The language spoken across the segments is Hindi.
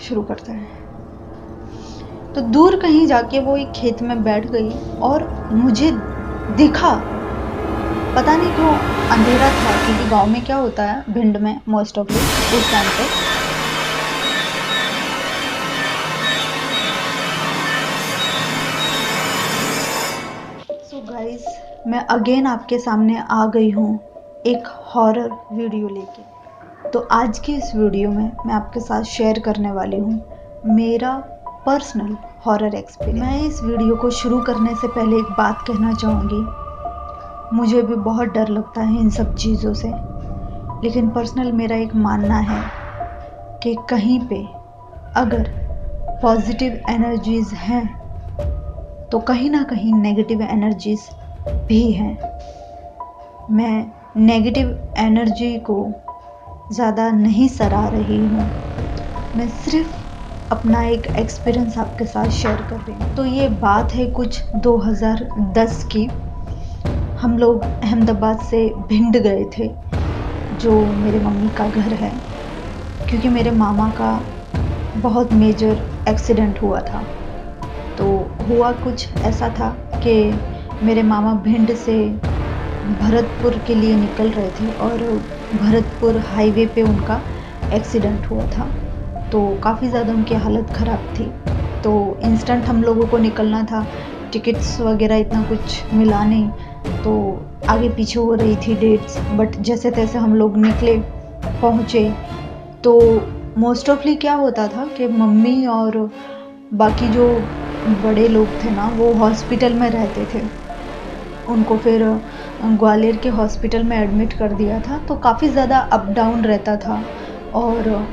शुरू करते हैं। तो दूर कहीं जाके वो एक खेत में बैठ गई और मुझे दिखा, पता नहीं क्यों अंधेरा था, क्योंकि गांव में क्या होता है भिंड में मोस्ट ऑफ उस टाइम पे सो गाइस, मैं अगेन आपके सामने आ गई हूँ एक हॉरर वीडियो लेके। तो आज की इस वीडियो में मैं आपके साथ शेयर करने वाली हूँ मेरा पर्सनल हॉरर एक्सपीरियंस। मैं इस वीडियो को शुरू करने से पहले एक बात कहना चाहूँगी, मुझे भी बहुत डर लगता है इन सब चीज़ों से, लेकिन पर्सनल मेरा एक मानना है कि कहीं पे अगर पॉजिटिव एनर्जीज़ हैं तो कहीं ना कहीं नेगेटिव एनर्जीज़ भी हैं। मैं नेगेटिव एनर्जी को ज़्यादा नहीं सराह रही हूँ, मैं सिर्फ अपना एक एक्सपीरियंस आपके साथ शेयर कर रही हूँ। तो ये बात है कुछ 2010 की। हम लोग अहमदाबाद से भिंड गए थे, जो मेरे मम्मी का घर है, क्योंकि मेरे मामा का बहुत मेजर एक्सीडेंट हुआ था। तो हुआ कुछ ऐसा था कि मेरे मामा भिंड से भरतपुर के लिए निकल रहे थे और भरतपुर हाईवे पे उनका एक्सीडेंट हुआ था। तो काफ़ी ज़्यादा उनकी हालत ख़राब थी। तो इंस्टेंट हम लोगों को निकलना था, टिकट्स वगैरह इतना कुछ मिला नहीं, तो आगे पीछे हो रही थी डेट्स, बट जैसे तैसे हम लोग निकले, पहुँचे। तो मोस्ट ऑफली क्या होता था कि मम्मी और बाकी जो बड़े लोग थे ना, वो हॉस्पिटल में रहते थे। उनको फिर ग्वालियर के हॉस्पिटल में एडमिट कर दिया था, तो काफ़ी ज़्यादा अप डाउन रहता था। और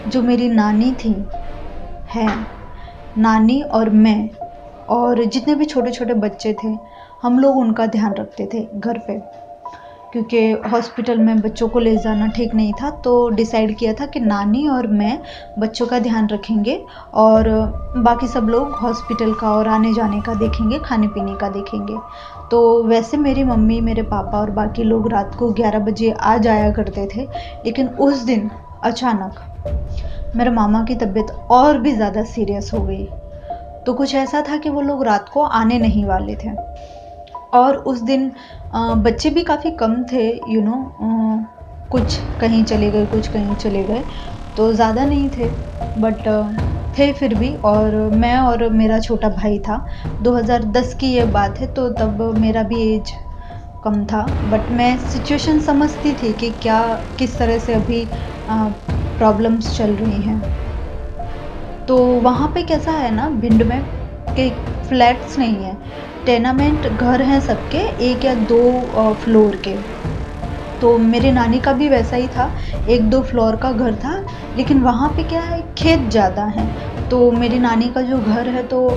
जो मेरी नानी थी नानी और मैं और जितने भी छोटे छोटे बच्चे थे, हम लोग उनका ध्यान रखते थे घर पे, क्योंकि हॉस्पिटल में बच्चों को ले जाना ठीक नहीं था। तो डिसाइड किया था कि नानी और मैं बच्चों का ध्यान रखेंगे और बाकी सब लोग हॉस्पिटल का और आने जाने का देखेंगे, खाने पीने का देखेंगे। तो वैसे मेरी मम्मी, मेरे पापा और बाकी लोग रात को 11 बजे आ जाया करते थे, लेकिन उस दिन अचानक मेरे मामा की तबीयत और भी ज़्यादा सीरियस हो गई। तो कुछ ऐसा था कि वो लोग रात को आने नहीं वाले थे। और उस दिन बच्चे भी काफ़ी कम थे, कुछ कहीं चले गए, कुछ कहीं चले गए, तो ज़्यादा नहीं थे, बट थे फिर भी। और मैं और मेरा छोटा भाई था। 2010 की ये बात है, तो तब मेरा भी एज कम था, बट मैं सिचुएशन समझती थी कि क्या किस तरह से अभी प्रॉब्लम्स चल रही हैं। तो वहाँ पे कैसा है ना भिंड में कि फ्लैट्स नहीं है, टेनामेंट घर हैं सबके, 1 या 2 फ्लोर के। तो मेरे नानी का भी वैसा ही था, 1-2 फ्लोर का घर था, लेकिन वहाँ पे क्या है, खेत ज़्यादा हैं। तो मेरी नानी का जो घर है, तो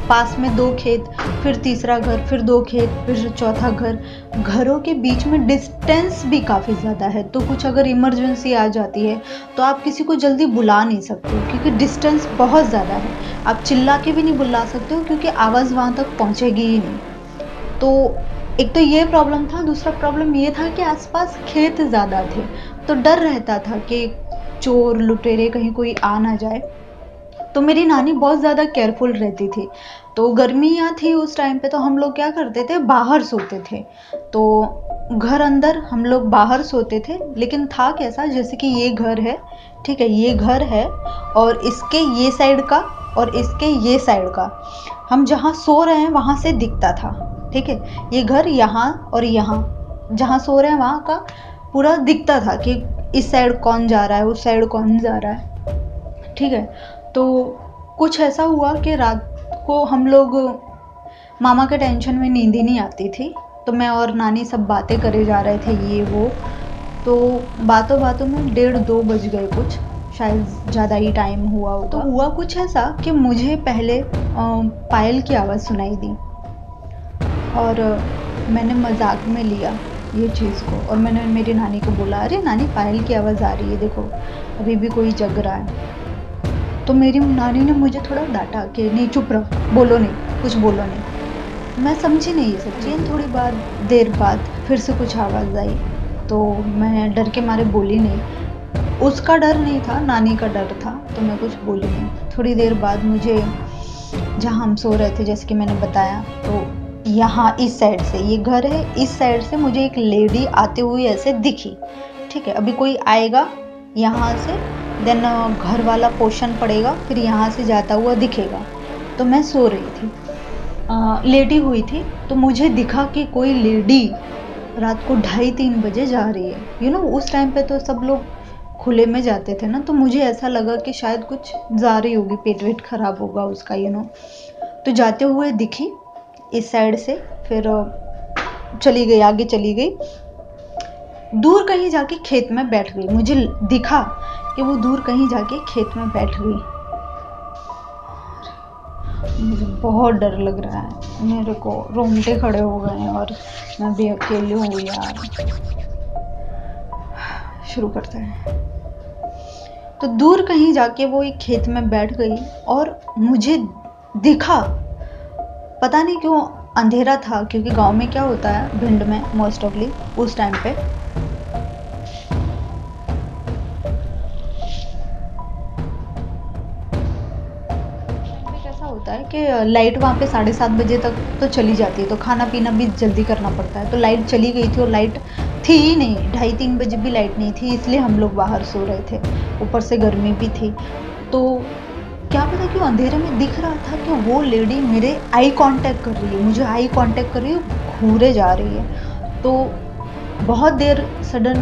पास में 2 खेत, फिर तीसरा घर, फिर 2 खेत, फिर चौथा घर। घरों के बीच में डिस्टेंस भी काफ़ी ज़्यादा है, तो कुछ अगर इमरजेंसी आ जाती है तो आप किसी को जल्दी बुला नहीं सकते हो, क्योंकि डिस्टेंस बहुत ज़्यादा है। आप चिल्ला के भी नहीं बुला सकते हो, क्योंकि आवाज़ वहाँ तक पहुँचेगी ही नहीं। तो एक तो ये प्रॉब्लम था, दूसरा प्रॉब्लम ये था कि आसपास खेत ज़्यादा थे, तो डर रहता था कि चोर लुटेरे कहीं कोई आ ना जाए। तो मेरी नानी बहुत ज़्यादा केयरफुल रहती थी। तो गर्मियाँ थी उस टाइम पे, तो हम लोग क्या करते थे, बाहर सोते थे। तो घर अंदर, हम लोग बाहर सोते थे। लेकिन था कैसा, जैसे कि ये घर है, ठीक है, ये घर है और इसके ये साइड का और इसके ये साइड का, हम जहाँ सो रहे हैं वहाँ से दिखता था, ठीक है। ये घर यहाँ और यहाँ, जहाँ सो रहे हैं वहाँ का पूरा दिखता था कि इस साइड कौन जा रहा है, उस साइड कौन जा रहा है, ठीक है। तो कुछ ऐसा हुआ कि रात को हम लोग, मामा के टेंशन में नींद ही नहीं आती थी, तो मैं और नानी सब बातें करे जा रहे थे, ये वो। तो बातों बातों में 1:30-2 बज गए कुछ, शायद ज़्यादा ही टाइम हुआ होगा। तो हुआ कुछ ऐसा कि मुझे पहले पायल की आवाज़ सुनाई दी, और मैंने मजाक में लिया ये चीज़ को, और मैंने मेरी नानी को बोला, अरे नानी, पायल की आवाज़ आ रही है, देखो अभी भी कोई जग रहा है। तो मेरी नानी ने मुझे थोड़ा डांटा कि नहीं, चुप रहो, बोलो नहीं, कुछ बोलो नहीं। मैं समझी नहीं ये सब चीज़। थोड़ी देर बाद फिर से कुछ आवाज़ आई, तो मैं डर के मारे बोली नहीं। उसका डर नहीं था, नानी का डर था, तो मैं कुछ बोली नहीं। थोड़ी देर बाद मुझे, जहाँ हम सो रहे थे जैसे कि मैंने बताया, तो यहाँ इस साइड से, ये घर है, इस साइड से मुझे एक लेडी आते हुए ऐसे दिखी। ठीक है, अभी कोई आएगा यहाँ से, देन घर वाला पोर्शन पड़ेगा, फिर यहाँ से जाता हुआ दिखेगा। तो मैं सो रही थी, लेटी हुई थी, तो मुझे दिखा कि कोई लेडी रात को 2:30-3 बजे जा रही है। उस टाइम पे तो सब लोग खुले में जाते थे ना, तो मुझे ऐसा लगा कि शायद कुछ जा रही होगी, पेट वेट खराब होगा उसका। तो जाते हुए दिखी इस साइड से, फिर चली गई, आगे चली गई, दूर कहीं जाके खेत में बैठ गई। मुझे दिखा कि वो दूर कहीं जाके खेत में बैठ गई। मुझे बहुत डर लग रहा है, मेरे को रोंगटे खड़े हो गए हैं, और मैं भी अकेली हूँ यार। शुरू करते हैं। तो दूर कहीं जाके वो एक खेत में बैठ गई, और मुझे दिखा, पता नहीं क्यों अंधेरा था, क्योंकि गांव में क्या होता है, भिंड में मोस्ट ऑफली उस टाइम पे कैसा होता है कि लाइट वहाँ पे 7:30 बजे तक तो चली जाती है, तो खाना पीना भी जल्दी करना पड़ता है। तो लाइट चली गई थी, और लाइट थी ही नहीं, 2:30-3 बजे भी लाइट नहीं थी, इसलिए हम लोग बाहर सो रहे थे। ऊपर से गर्मी भी थी, तो क्या पता क्यों अंधेरे में दिख रहा था कि वो लेडी मेरे आई कांटेक्ट कर रही है, मुझे आई कांटेक्ट कर रही है, घूरे जा रही है। तो बहुत देर सडन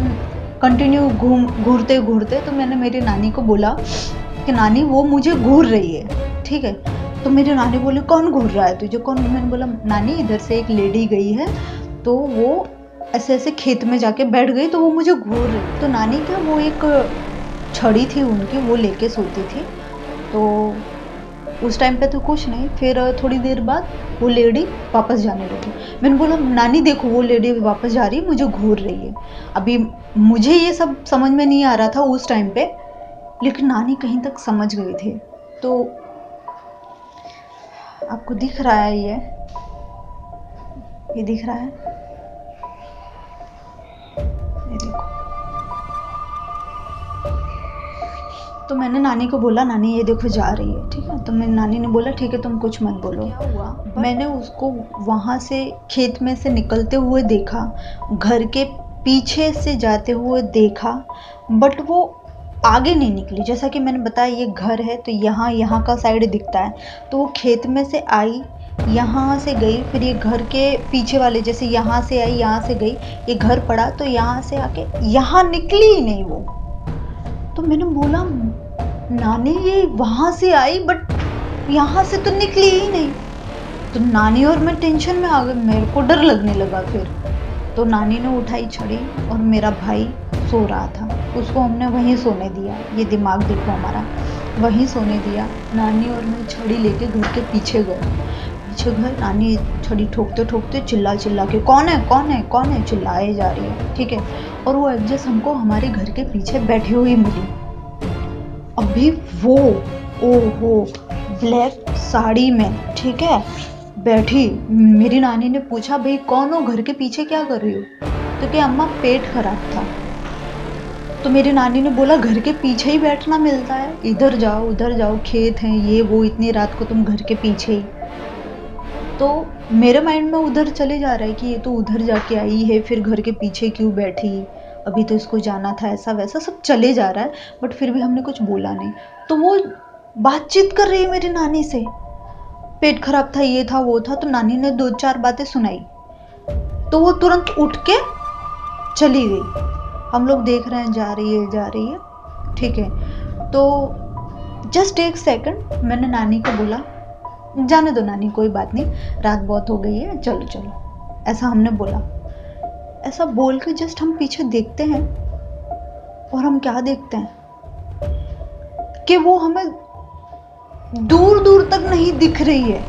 कंटिन्यू घूरते घूरते, तो मैंने मेरी नानी को बोला कि नानी वो मुझे घूर रही है। ठीक है, तो मेरी नानी बोली कौन घूर रहा है तुझे, कौन? मैंने बोला नानी इधर से एक लेडी गई है, तो वो ऐसे ऐसे खेत में जाके बैठ गई, तो वो मुझे घूर रही। तो नानी क्या, वो एक छड़ी थी उनकी, वो लेके सोती थी, तो उस टाइम पे तो कुछ नहीं। फिर थोड़ी देर बाद वो लेडी वापस जाने लगी। मैंने बोला नानी देखो वो लेडी वापस जा रही है, मुझे घूर रही है। अभी मुझे ये सब समझ में नहीं आ रहा था उस टाइम पे, लेकिन नानी कहीं तक समझ गए थे। तो आपको दिख रहा है, ये दिख रहा है, ये देखो। तो मैंने नानी को बोला नानी ये देखो जा रही है। ठीक है, तो मेरी नानी ने बोला ठीक है तुम कुछ मत बोलो। क्या हुआ, मैंने उसको वहाँ से खेत में से निकलते हुए देखा, घर के पीछे से जाते हुए देखा, बट वो आगे नहीं निकली। जैसा कि मैंने बताया ये घर है, तो यहाँ का साइड दिखता है, तो वो खेत में से आई, यहाँ से गई, फिर ये घर के पीछे वाले, जैसे यहाँ से आई यहाँ से गई, ये घर पड़ा, तो यहाँ से आके यहाँ निकली ही नहीं वो। तो मैंने बोला नानी ये वहाँ से आई बट यहाँ से तो निकली ही नहीं। तो नानी और मैं टेंशन में आ गए, मेरे को डर लगने लगा। फिर तो नानी ने उठाई छड़ी, और मेरा भाई सो रहा था, उसको हमने वहीं सोने दिया। ये दिमाग देखो हमारा, वहीं सोने दिया। नानी और मैं छड़ी लेके घर के पीछे गए, पीछे गए, नानी छड़ी ठोकते ठोकते चिल्ला चिल्ला के कौन है कौन है कौन है चिल्लाए जा रही है। ठीक है, और वो एडजस्ट हमको हमारे घर के पीछे बैठी हुई मिली। अभी वो ओहो ब्लैक साड़ी में, ठीक है, बैठी। मेरी नानी ने पूछा भाई कौन हो, घर के पीछे क्या कर रही हो? तो क्या अम्मा पेट खराब था। तो मेरी नानी ने बोला घर के पीछे ही बैठना मिलता है, इधर जाओ उधर जाओ, खेत हैं ये वो, इतनी रात को तुम घर के पीछे ही। तो मेरे माइंड में उधर चले जा रहा है कि ये तो उधर जाके आई है, फिर घर के पीछे क्यों बैठी, अभी तो इसको जाना था, ऐसा वैसा सब चले जा रहा है। बट फिर भी हमने कुछ बोला नहीं। तो वो बातचीत कर रही है मेरी नानी से, पेट खराब था, ये था वो था। तो नानी ने 2-4 बातें सुनाई, तो वो तुरंत उठ के चली गई। हम लोग देख रहे हैं जा रही है। ठीक है, तो जस्ट एक सेकंड मैंने नानी को बोला जाने दो नानी, कोई बात नहीं, रात बहुत हो गई है, चलो चलो, ऐसा हमने बोला। ऐसा बोल के जस्ट हम पीछे देखते हैं, और हम क्या देखते हैं कि वो हमें दूर दूर तक नहीं दिख रही है।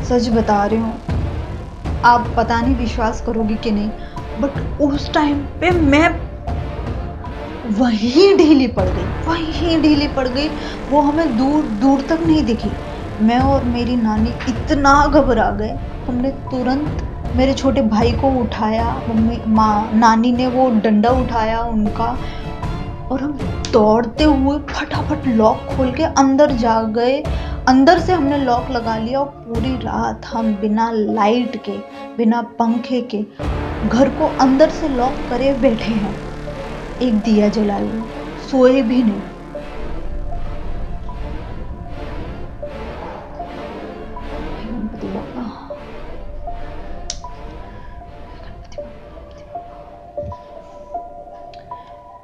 सच बता रही हूँ, आप पता नहीं विश्वास करोगे कि नहीं, बट उस टाइम पे मैं वहीं ढीली पड़ गई, वहीं ढीली पड़ गई। वो हमें दूर दूर तक नहीं दिखी। मैं और मेरी नानी इतना घबरा गए, हमने तुरंत मेरे छोटे भाई को उठाया, नानी ने वो डंडा उठाया उनका, और हम दौड़ते हुए फटाफट लॉक खोल के अंदर जा गए। अंदर से हमने लॉक लगा लिया और पूरी रात हम बिना लाइट के, बिना पंखे के घर को अंदर से लॉक करे बैठे हैं, एक दिया जलाए हुए, सोए भी नहीं। गणपति बाबा,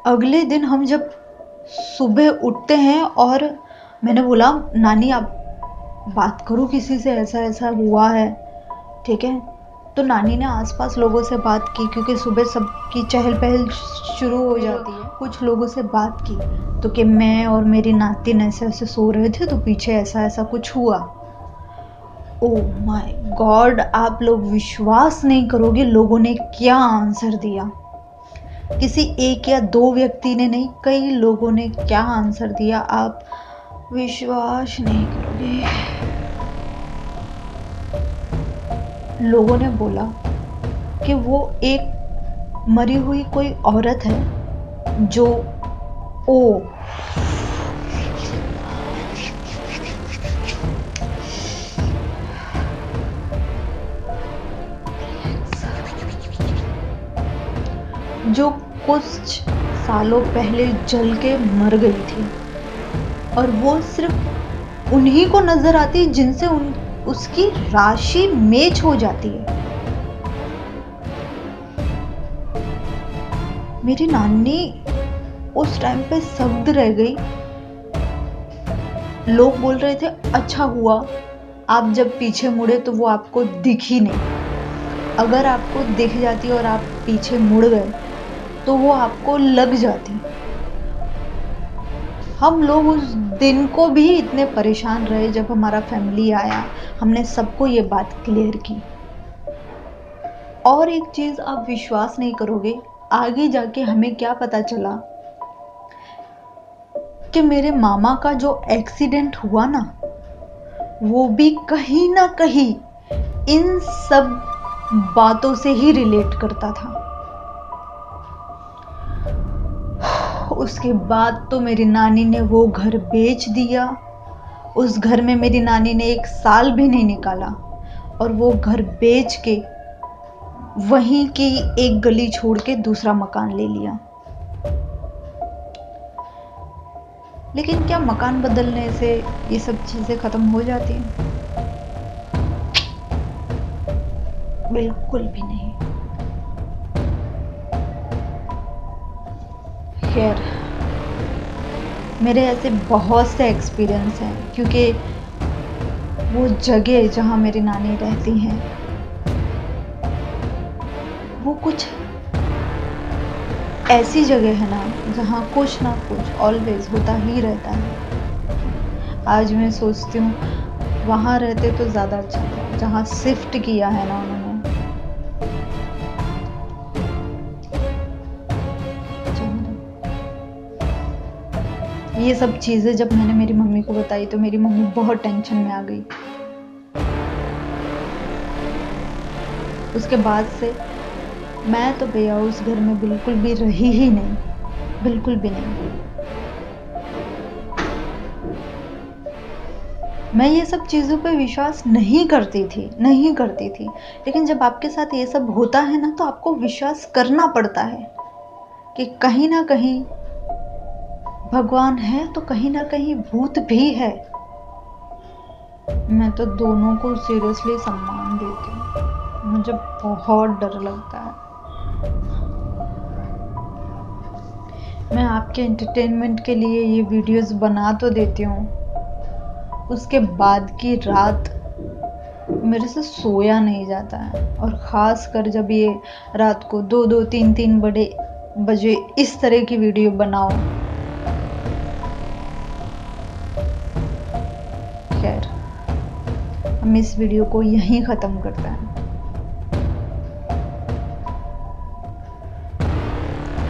अगले दिन हम जब सुबह उठते हैं और मैंने बोला नानी आप बात करो किसी से, ऐसा ऐसा हुआ है, ठीक है। तो नानी ने आसपास लोगों से बात की, क्योंकि सुबह सबकी चहल पहल शुरू हो जाती है। कुछ लोगों से बात की तो कि मैं और मेरी नातिन ऐसे ऐसे सो रहे थे तो पीछे ऐसा ऐसा कुछ हुआ। ओह माय गॉड, आप लोग विश्वास नहीं करोगे लोगों ने क्या आंसर दिया। किसी एक या दो व्यक्ति ने नहीं, कई लोगों ने क्या आंसर दिया आप विश्वास नहीं करोगे। लोगों ने बोला कि वो एक मरी हुई कोई औरत है जो जो कुछ सालों पहले जल के मर गई थी, और वो सिर्फ उन्हीं को नजर आती है जिनसे उसकी राशि मैच हो जाती है। मेरी नानी उस टाइम पे शब्द रह गई। लोग बोल रहे थे अच्छा हुआ आप जब पीछे मुड़े तो वो आपको दिख ही नहीं, अगर आपको दिख जाती और आप पीछे मुड़ गए तो वो आपको लग जाती। हम लोग उस दिन को भी इतने परेशान रहे। जब हमारा फैमिली आया हमने सबको ये बात क्लियर की। और एक चीज आप विश्वास नहीं करोगे, आगे जाके हमें क्या पता चला कि मेरे मामा का जो एक्सीडेंट हुआ ना, वो भी कहीं ना कहीं इन सब बातों से ही रिलेट करता था। उसके बाद तो मेरी नानी ने वो घर बेच दिया। उस घर में मेरी नानी ने 1 साल भी नहीं निकाला और वो घर बेच के वहीं की एक गली छोड़ के दूसरा मकान ले लिया। लेकिन क्या मकान बदलने से ये सब चीजें खत्म हो जाती हैं? बिल्कुल भी नहीं। खैर, मेरे ऐसे बहुत से एक्सपीरियंस हैं, क्योंकि वो जगह जहाँ मेरी नानी रहती हैं वो कुछ ऐसी जगह है ना जहाँ कुछ ना कुछ ऑलवेज होता ही रहता है। आज मैं सोचती हूँ वहाँ रहते तो ज़्यादा अच्छा था, जहाँ शिफ्ट किया है ना उन्होंने। ये सब चीज़ें जब मैंने मेरी मम्मी को बताई तो मेरी मम्मी बहुत टेंशन में आ गई। उसके बाद से मैं तो भैया उस घर में बिल्कुल भी रही ही नहीं, बिल्कुल भी नहीं। मैं ये सब चीज़ों पे विश्वास नहीं करती थी। लेकिन जब आपके साथ ये सब होता है ना तो आपको विश्वास करना पड़ता है कि कहीं ना कहीं भगवान है तो कहीं ना कहीं भूत भी है। मैं तो दोनों को सीरियसली सम्मान देती हूँ, मुझे बहुत डर लगता है। मैं आपके एंटरटेनमेंट के लिए ये वीडियोस बना तो देती हूँ, उसके बाद की रात मेरे से सोया नहीं जाता है। और ख़ास कर जब ये रात को 2-2, 3-3 बजे इस तरह की वीडियो बनाओ। खैर, हम इस वीडियो को यहीं ख़त्म करते हैं।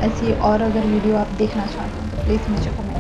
ऐसी और अगर वीडियो आप देखना चाहते हैं प्लीज़ मुझे कमेंट